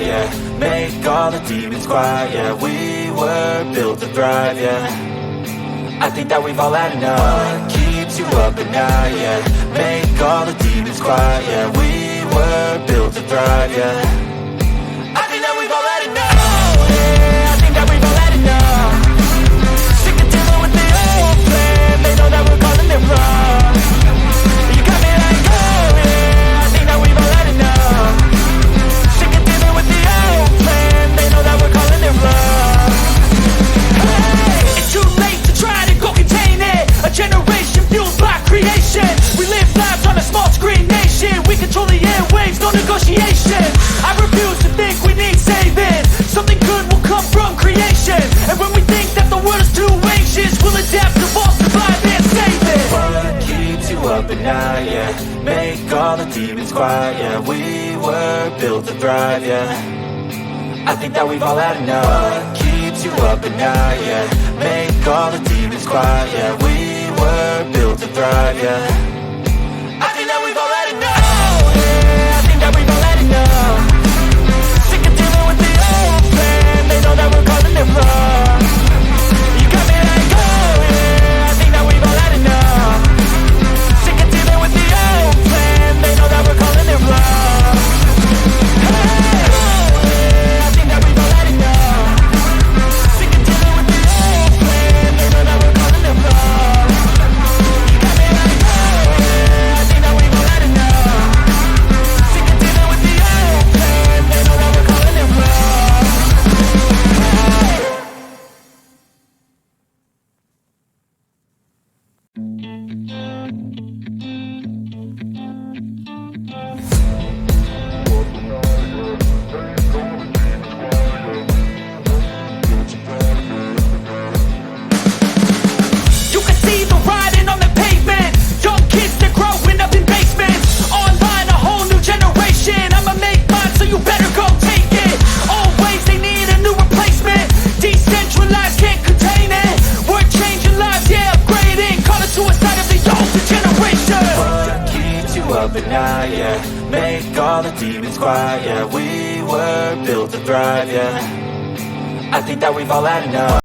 yeah. Make all the demons quiet, yeah. We were built to thrive, yeah. I think that we've all had enough. What keeps you up at night, yeah. Make all the demons quiet, yeah. We were built to thrive, yeah. I think that we've all had enough. Yeah, I think that we've all had enough. Sick of dealing with the old plan. They know that we're calling it wrong. You got me like, oh yeah, I think that we've all had enough. Sick of dealing with the old plan. They know that we're calling it wrong. Hey, it's too late to try to go contain it. A generation fueled by creation. We live lives on a small screen nation. We control the airwaves, no negotiation. I refuse to think we need saving. Something good will come from creation. And when we think that the world is too anxious, we'll adapt, evolve, survive and save it. What keeps you up at night, yeah. Make all the demons quiet, yeah. We were built to thrive, yeah. I think that we've all had enough. What keeps you up at night, yeah. Make all the demons quiet, yeah. We were built to thrive, yeah. I think that we've all had enough. Yeah, I think that we've all had enough. Sick of dealing with the old plan. They know that we're calling it wrong. You got me like, oh yeah, I think that we've all had enough. Sick of dealing with the old plan. They know that we're calling it wrong. Hey, oh yeah, I think that we've all had enough. Sick of dealing with the old plan. They know that we're calling it wrong. You got me like, oh yeah, I think that we've all had enough. Sick of dealing with the old plan. They know that we're calling it wrong. You can see the writing on the pavement. Young kids, they're growing up in basements. Online, a whole new generation. I'ma make mine, so you better go take it. Always, they need a new replacement. Decentralized, can't contain it. We're changing lives, yeah, upgrading. Call it suicide of the older generation. What keeps you up at night, yeah. Make all the demons quiet, yeah. We were built to thrive, yeah. I think that we've all had enough.